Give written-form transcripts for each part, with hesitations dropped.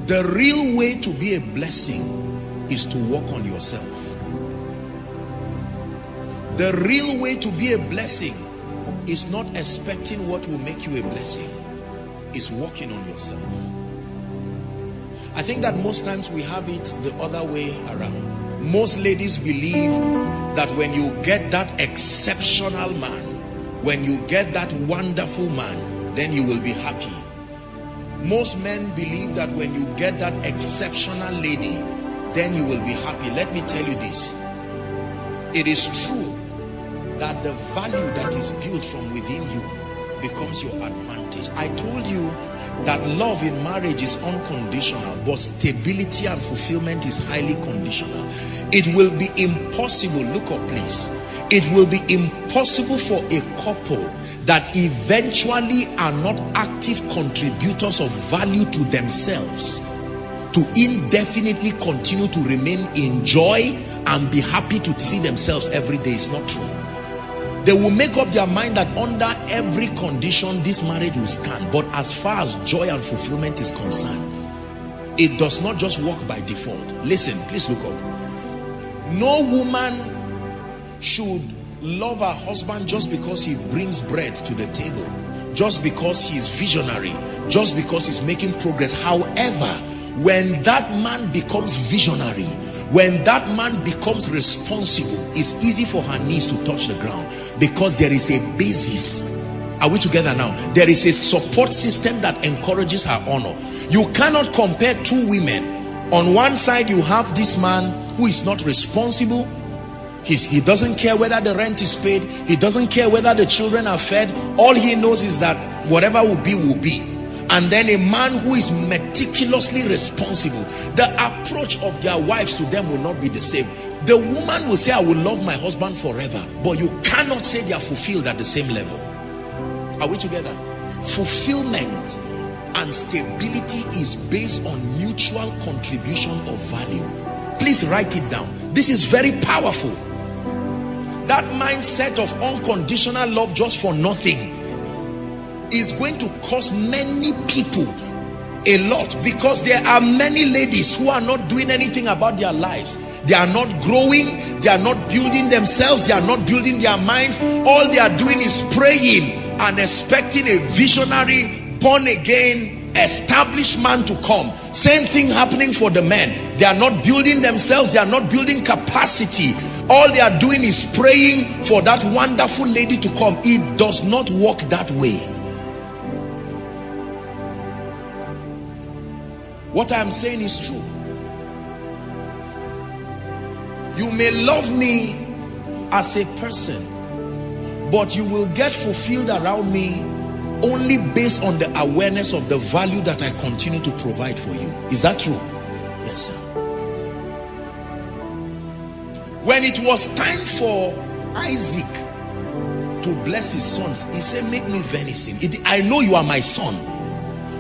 The real way to be a blessing is to work on yourself. The real way to be a blessing is not expecting what will make you a blessing. It's working on yourself. I think that most times we have it the other way around. Most ladies believe that when you get that exceptional man, when you get that wonderful man, then you will be happy. Most men believe that when you get that exceptional lady, then you will be happy. Let me tell you this. It is true that the value that is built from within you becomes your advantage. I told you that love in marriage is unconditional, but stability and fulfillment is highly conditional. It will be impossible, look up please, it will be impossible for a couple that eventually are not active contributors of value to themselves to indefinitely continue to remain in joy and be happy to see themselves every day. It's not true. They will make up their mind that under every condition this marriage will stand, but as far as joy and fulfillment is concerned, it does not just work by default. Listen, please look up. No woman should love her husband just because he brings bread to the table, just because he is visionary, just because he's making progress. However, when that man becomes visionary, when that man becomes responsible, it's easy for her knees to touch the ground because there is a basis. Are we together now? There is a support system that encourages her honor. You cannot compare two women. On one side you have this man who is not responsible. He doesn't care whether the rent is paid. He doesn't care whether the children are fed. All he knows is that whatever will be, will be. And then a man who is meticulously responsible. The approach of their wives to them will not be the same. The woman will say, I will love my husband forever. But you cannot say they are fulfilled at the same level. Are we together? Fulfillment and stability is based on mutual contribution of value. Please write it down. This is very powerful. That mindset of unconditional love just for nothing is going to cost many people a lot, because there are many ladies who are not doing anything about their lives. They are not growing, they are not building themselves, they are not building their minds. All they are doing is praying and expecting a visionary, born again, established man to come. Same thing happening for the men. They are not building themselves, they are not building capacity. All they are doing is praying for that wonderful lady to come. It does not work that way. What I am saying is true. You may love me as a person, but you will get fulfilled around me only based on the awareness of the value that I continue to provide for you. Is that true? Yes, sir. When it was time for Isaac to bless his sons, he said, make me venison. I know you are my son,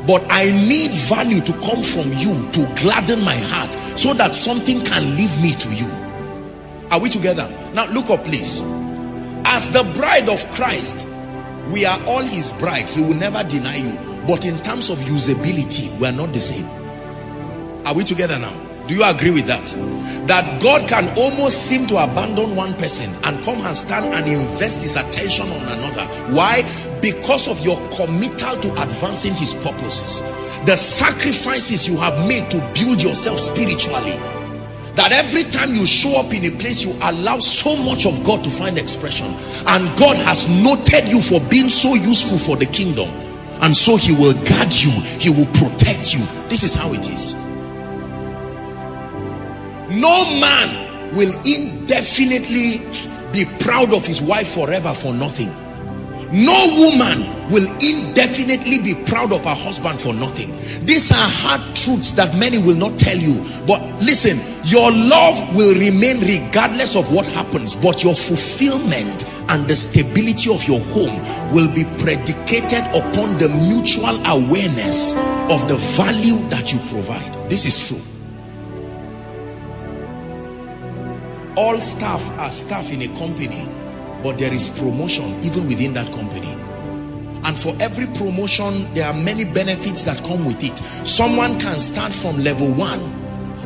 but I need value to come from you to gladden my heart so that something can leave me to you. Are we together? Now look up please. As the bride of Christ, we are all his bride. He will never deny you. But in terms of usability, we are not the same. Are we together now? Do you agree with that? That God can almost seem to abandon one person and come and stand and invest his attention on another. Why? Because of your committal to advancing his purposes. The sacrifices you have made to build yourself spiritually. That every time you show up in a place, you allow so much of God to find expression. And God has noted you for being so useful for the kingdom. And so he will guard you. He will protect you. This is how it is. No man will indefinitely be proud of his wife forever for nothing. No woman will indefinitely be proud of her husband for nothing. These are hard truths that many will not tell you. But listen, your love will remain regardless of what happens. But your fulfillment and the stability of your home will be predicated upon the mutual awareness of the value that you provide. This is true. All staff are staff in a company, but there is promotion even within that company. And for every promotion, there are many benefits that come with it. Someone can start from level 1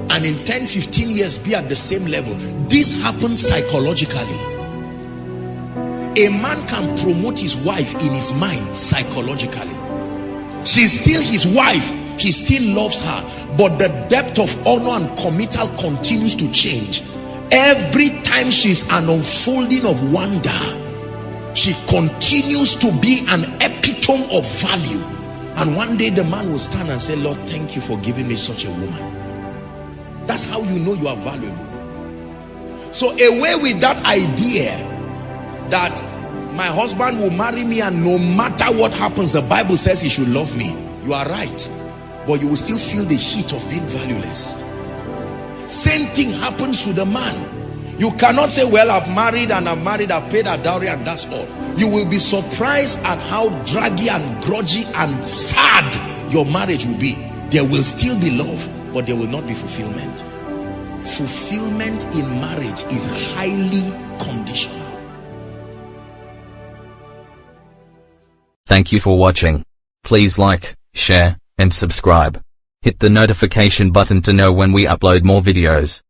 and in 10-15 years be at the same level. This happens psychologically. A man can promote his wife in his mind psychologically. She's still his wife, he still loves her, but the depth of honor and committal continues to change. Every time she's an unfolding of wonder, she continues to be an epitome of value. And one day the man will stand and say, Lord, thank you for giving me such a woman. That's how you know you are valuable. So away with that idea that my husband will marry me and no matter what happens, the Bible says he should love me. You are right, but you will still feel the heat of being valueless. Same thing happens to the man. You cannot say, well, I've married, I've paid a dowry, and that's all. You will be surprised at how draggy and grudgy and sad your marriage will be. There will still be love, but there will not be fulfillment. Fulfillment in marriage is highly conditional. Thank you for watching. Please like, share, and subscribe. Hit the notification button to know when we upload more videos.